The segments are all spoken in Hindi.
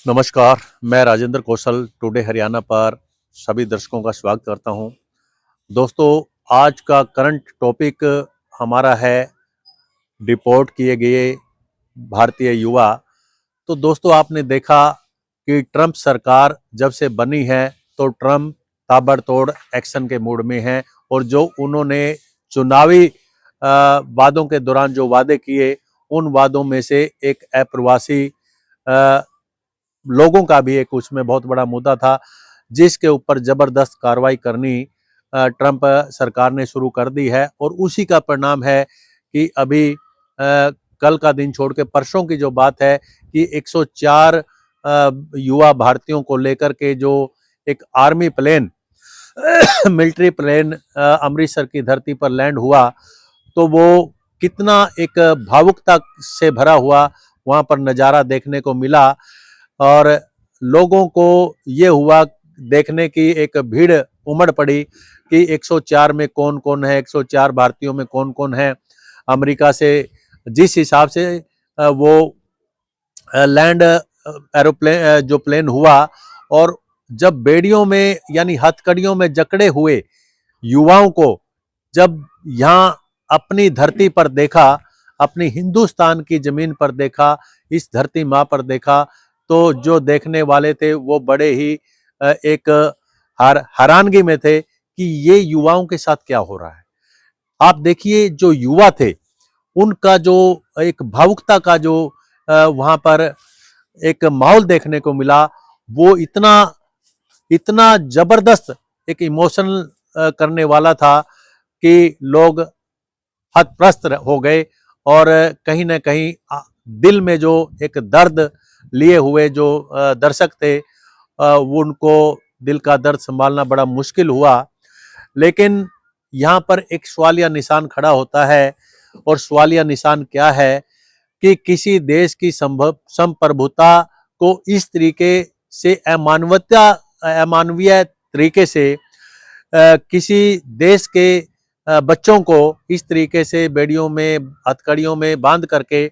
नमस्कार, मैं राजेंद्र कौशल टुडे हरियाणा पर सभी दर्शकों का स्वागत करता हूं। दोस्तों, आज का करंट टॉपिक हमारा है डिपोर्ट किए गए भारतीय युवा। तो दोस्तों, आपने देखा कि ट्रंप सरकार जब से बनी है तो ट्रंप ताबड़तोड़ एक्शन के मूड में है और जो उन्होंने चुनावी वादों के दौरान जो वादे किए, उन वादों में से एक अप्रवासी लोगों का भी एक उसमें बहुत बड़ा मुद्दा था, जिसके ऊपर जबरदस्त कार्रवाई करनी ट्रंप सरकार ने शुरू कर दी है। और उसी का परिणाम है कि अभी कल का दिन छोड़ के परसों की जो बात है कि 104 युवा भारतीयों को लेकर के जो एक army plane military plane Amritsar की धरती पर लैंड हुआ, तो वो कितना एक भावुकता से भरा हुआ वहां पर नज़ारा देखने को मिला। और लोगों को ये हुआ देखने की एक भीड़ उमड़ पड़ी कि 104 में कौन कौन है, 104 भारतीयों में कौन कौन है। अमेरिका से जिस हिसाब से वो लैंड एरोप्लेन जो प्लेन हुआ, और जब बेड़ियों में यानी हथकड़ियों में जकड़े हुए युवाओं को जब यहाँ अपनी धरती पर देखा, अपनी हिंदुस्तान की जमीन पर देखा, इस धरती माँ पर देखा, तो जो देखने वाले थे वो बड़े ही एक हैरानगी में थे कि ये युवाओं के साथ क्या हो रहा है। आप देखिए, जो युवा थे उनका जो एक भावुकता का जो वहां पर एक माहौल देखने को मिला, वो इतना इतना जबरदस्त एक इमोशनल करने वाला था कि लोग हतप्रस्त हो गए। और कहीं ना कहीं दिल में जो एक दर्द लिए हुए जो दर्शक थे, वो उनको दिल का दर्द संभालना बड़ा मुश्किल हुआ। लेकिन यहाँ पर एक सवालिया निशान खड़ा होता है, और सवालिया निशान क्या है कि किसी देश की संप्रभुता को इस तरीके से अमानवीय तरीके से किसी देश के बच्चों को इस तरीके से बेड़ियों में हथकड़ियों में बांध करके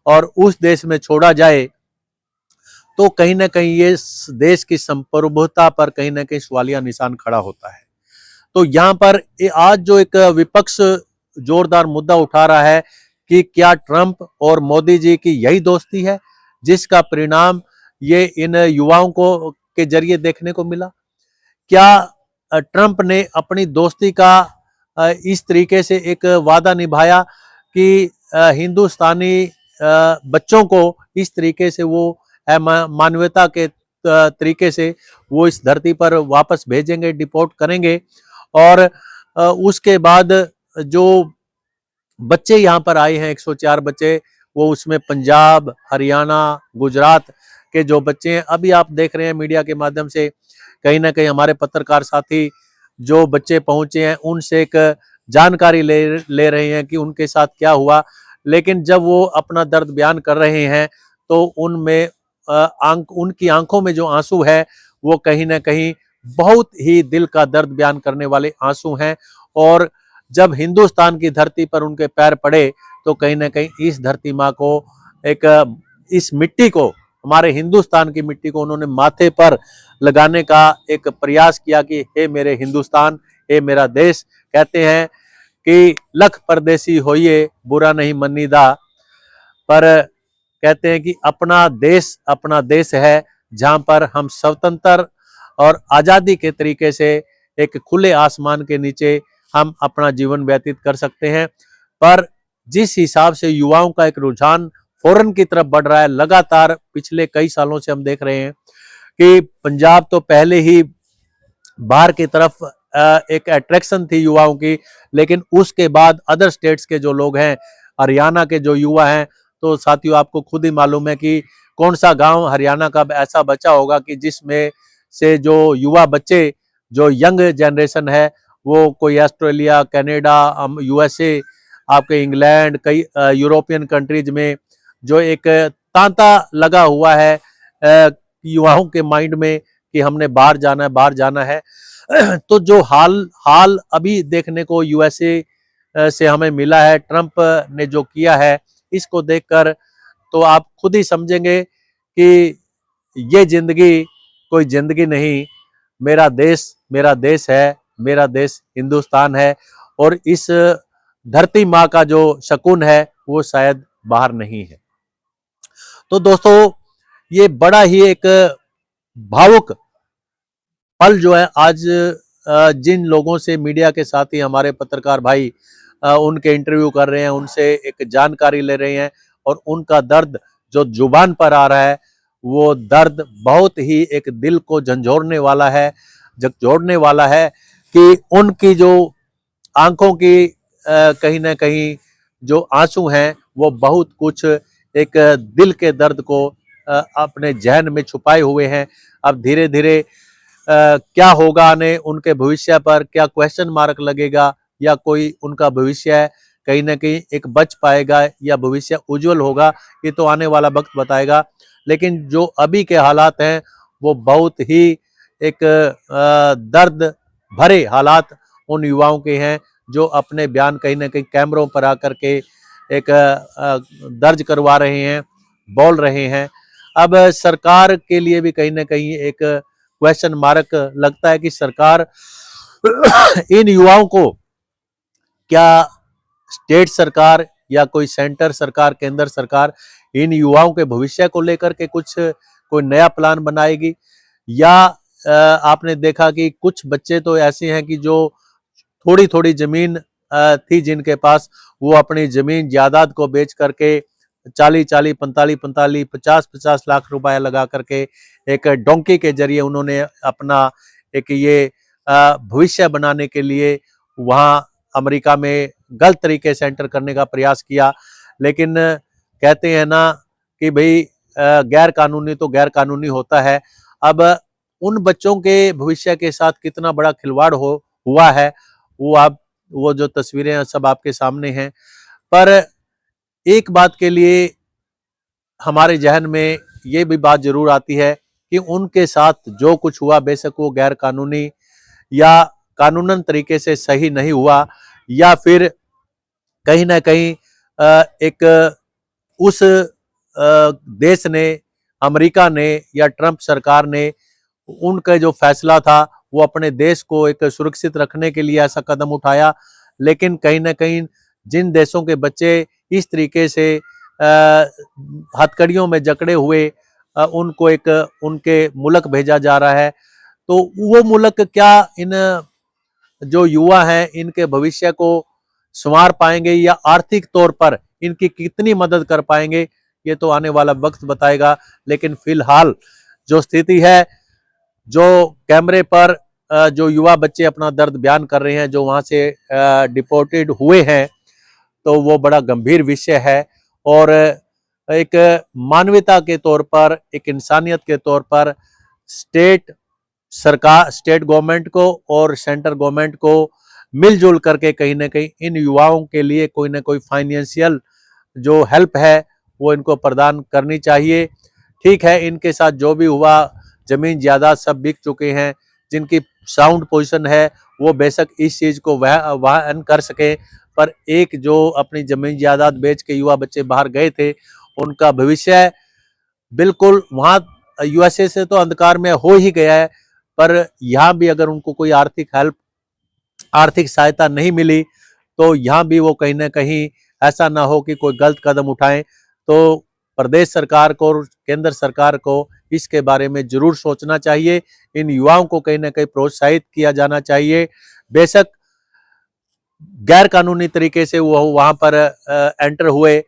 और उस देश में छोड़ा जाए, तो कहीं ना कहीं ये देश की संप्रभुता पर कहीं ना कहीं सवालिया निशान खड़ा होता है। तो यहाँ पर आज जो एक विपक्ष जोरदार मुद्दा उठा रहा है कि क्या ट्रंप और मोदी जी की यही दोस्ती है जिसका परिणाम ये इन युवाओं को के जरिए देखने को मिला। क्या ट्रंप ने अपनी दोस्ती का इस तरीके से एक वादा निभाया कि हिंदुस्तानी बच्चों को इस तरीके से वो मानवता के तरीके से वो इस धरती पर वापस भेजेंगे, डिपोर्ट करेंगे। और उसके बाद जो बच्चे यहाँ पर आए हैं 104 बच्चे, वो उसमें पंजाब, हरियाणा, गुजरात के जो बच्चे हैं, अभी आप देख रहे हैं मीडिया के माध्यम से कहीं ना कहीं हमारे पत्रकार साथी जो बच्चे पहुंचे हैं उनसे एक जानकारी ले रहे हैं कि उनके साथ क्या हुआ। लेकिन जब वो अपना दर्द बयान कर रहे हैं तो उनमें उनकी आंखों में जो आंसू है वो कहीं ना कहीं बहुत ही दिल का दर्द बयान करने वाले आंसू हैं। और जब हिंदुस्तान की धरती पर उनके पैर पड़े तो कहीं ना कहीं इस धरती माँ को एक इस मिट्टी को, हमारे हिंदुस्तान की मिट्टी को उन्होंने माथे पर लगाने का एक प्रयास किया कि हे मेरे हिंदुस्तान, हे मेरा देश। कहते हैं कि लख परदेसी होइए बुरा नहीं मन्नीदा, पर कहते हैं कि अपना देश है जहां पर हम स्वतंत्र और आजादी के तरीके से एक खुले आसमान के नीचे हम अपना जीवन व्यतीत कर सकते हैं। पर जिस हिसाब से युवाओं का एक रुझान फॉरेन की तरफ बढ़ रहा है, लगातार पिछले कई सालों से हम देख रहे हैं कि पंजाब तो पहले ही बाहर की तरफ एक अट्रैक्शन थी युवाओं की, लेकिन उसके बाद अदर स्टेट्स के जो लोग हैं, हरियाणा के जो युवा हैं, तो साथियों आपको खुद ही मालूम है कि कौन सा गांव हरियाणा का ऐसा बचा होगा कि जिसमें से जो युवा बच्चे, जो यंग जनरेशन है, वो कोई ऑस्ट्रेलिया, कनाडा, यूएसए, आपके इंग्लैंड, कई यूरोपियन कंट्रीज में जो एक तांता लगा हुआ है युवाओं के माइंड में कि हमने बाहर जाना है, बाहर जाना है। तो जो हाल अभी देखने को यूएसए से हमें मिला है, ट्रंप ने जो किया है, इसको देखकर तो आप खुद ही समझेंगे कि ये जिंदगी कोई जिंदगी नहीं, मेरा देश है, मेरा देश हिंदुस्तान है, और इस धरती माँ का जो शकून है वो शायद बाहर नहीं है। तो दोस्तों, ये बड़ा ही एक भावुक पल जो है आज जिन लोगों से मीडिया के साथ ही हमारे पत्रकार भाई उनके इंटरव्यू कर रहे हैं, उनसे एक जानकारी ले रहे हैं, और उनका दर्द जो जुबान पर आ रहा है वो दर्द बहुत ही एक दिल को झंझोड़ने वाला है, झकझोरने वाला है कि उनकी जो आंखों की कहीं ना कहीं जो आंसू हैं वो बहुत कुछ एक दिल के दर्द को अपने जहन में छुपाए हुए हैं। अब धीरे धीरे क्या होगा, आने उनके भविष्य पर क्या क्वेश्चन मार्क लगेगा, या कोई उनका भविष्य कहीं ना कहीं एक बच पाएगा या भविष्य उज्जवल होगा, ये तो आने वाला वक्त बताएगा। लेकिन जो अभी के हालात हैं वो बहुत ही एक दर्द भरे हालात उन युवाओं के हैं जो अपने बयान कहीं ना कहीं कैमरों पर आकर के एक दर्ज करवा रहे हैं, बोल रहे हैं। अब सरकार के लिए भी कहीं ना कहीं एक क्वेश्चन मार्क लगता है कि सरकार इन युवाओं को, क्या स्टेट सरकार या कोई सेंटर सरकार, केंद्र सरकार इन युवाओं के भविष्य को लेकर के कुछ कोई नया प्लान बनाएगी, या आपने देखा कि कुछ बच्चे तो ऐसे हैं कि जो थोड़ी थोड़ी जमीन थी जिनके पास, वो अपनी जमीन जायदाद को बेच करके 40-40, 45-45, 50-50 लाख रुपए लगा करके एक डोंकी के जरिए उन्होंने अपना एक ये भविष्य बनाने के लिए वहां अमेरिका में गलत तरीके से एंटर करने का प्रयास किया। लेकिन कहते हैं ना कि भाई गैर कानूनी तो गैर कानूनी होता है। अब उन बच्चों के भविष्य के साथ कितना बड़ा खिलवाड़ हुआ है वो जो तस्वीरें सब आपके सामने हैं। पर एक बात के लिए हमारे जहन में ये भी बात जरूर आती है कि उनके साथ जो कुछ हुआ, बेशक वो गैर कानूनी या कानूनन तरीके से सही नहीं हुआ, या फिर कहीं ना कहीं एक उस देश ने, अमेरिका ने या ट्रंप सरकार ने, उनका जो फैसला था वो अपने देश को एक सुरक्षित रखने के लिए ऐसा कदम उठाया। लेकिन कहीं ना कहीं जिन देशों के बच्चे इस तरीके से हथकड़ियों में जकड़े हुए उनको एक उनके मुल्क भेजा जा रहा है, तो वो मुल्क क्या इन जो युवा हैं इनके भविष्य को संवार पाएंगे या आर्थिक तौर पर इनकी कितनी मदद कर पाएंगे, ये तो आने वाला वक्त बताएगा। लेकिन फिलहाल जो स्थिति है, जो कैमरे पर जो युवा बच्चे अपना दर्द बयान कर रहे हैं, जो वहां से डिपोर्टेड हुए हैं, तो वो बड़ा गंभीर विषय है। और एक मानवता के तौर पर, एक इंसानियत के तौर पर स्टेट सरकार, स्टेट गवर्नमेंट को और सेंट्रल गवर्नमेंट को मिलजुल करके कहीं ना कहीं इन युवाओं के लिए कोई ना कोई फाइनेंशियल जो हेल्प है वो इनको प्रदान करनी चाहिए। ठीक है, इनके साथ जो भी हुआ, जमीन जायदाद सब बिक चुके हैं, जिनकी साउंड पोजीशन है वो बेशक इस चीज को वहन कर सके, पर एक जो अपनी जमीन जायदाद बेच के युवा बच्चे बाहर गए थे, उनका भविष्य बिल्कुल वहां यूएसए से तो अंधकार में हो ही गया है, पर यहाँ भी अगर उनको कोई आर्थिक हेल्प, आर्थिक सहायता नहीं मिली, तो यहाँ भी वो कहीं ना कहीं ऐसा ना हो कि कोई गलत कदम उठाएं। तो प्रदेश सरकार को और केंद्र सरकार को इसके बारे में जरूर सोचना चाहिए। इन युवाओं को कहीं ना कहीं प्रोत्साहित किया जाना चाहिए। बेशक गैर कानूनी तरीके से वो वहां पर एंटर हुए,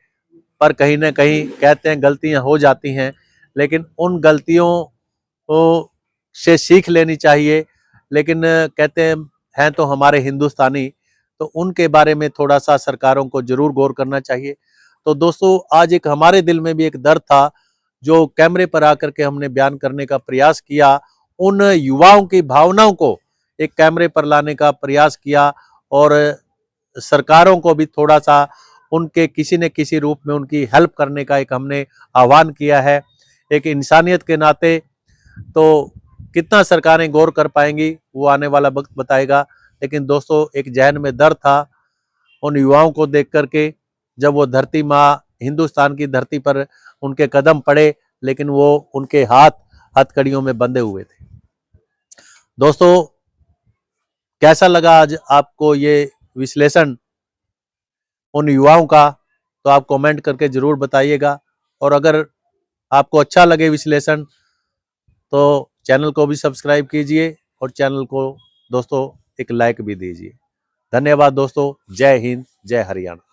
पर कहीं ना कहीं कहते हैं गलतियां हो जाती हैं, लेकिन उन गलतियों से सीख लेनी चाहिए। लेकिन कहते हैं तो हमारे हिंदुस्तानी, तो उनके बारे में थोड़ा सा सरकारों को जरूर गौर करना चाहिए। तो दोस्तों, आज एक हमारे दिल में भी एक दर्द था जो कैमरे पर आकर के हमने बयान करने का प्रयास किया, उन युवाओं की भावनाओं को एक कैमरे पर लाने का प्रयास किया, और सरकारों को भी थोड़ा सा उनके किसी न किसी रूप में उनकी हेल्प करने का एक हमने आह्वान किया है। एक इंसानियत के नाते तो कितना सरकारें गौर कर पाएंगी वो आने वाला वक्त बताएगा। लेकिन दोस्तों, एक जहन में दर्द था उन युवाओं को देख करके, जब वो धरती माँ हिंदुस्तान की धरती पर उनके कदम पड़े, लेकिन वो उनके हाथ हथकड़ियों में बंधे हुए थे। दोस्तों, कैसा लगा आज आपको ये विश्लेषण उन युवाओं का, तो आप कमेंट करके जरूर बताइएगा। और अगर आपको अच्छा लगे विश्लेषण तो चैनल को भी सब्सक्राइब कीजिए और चैनल को दोस्तों एक लाइक भी दीजिए। धन्यवाद दोस्तों। जय हिंद, जय हरियाणा।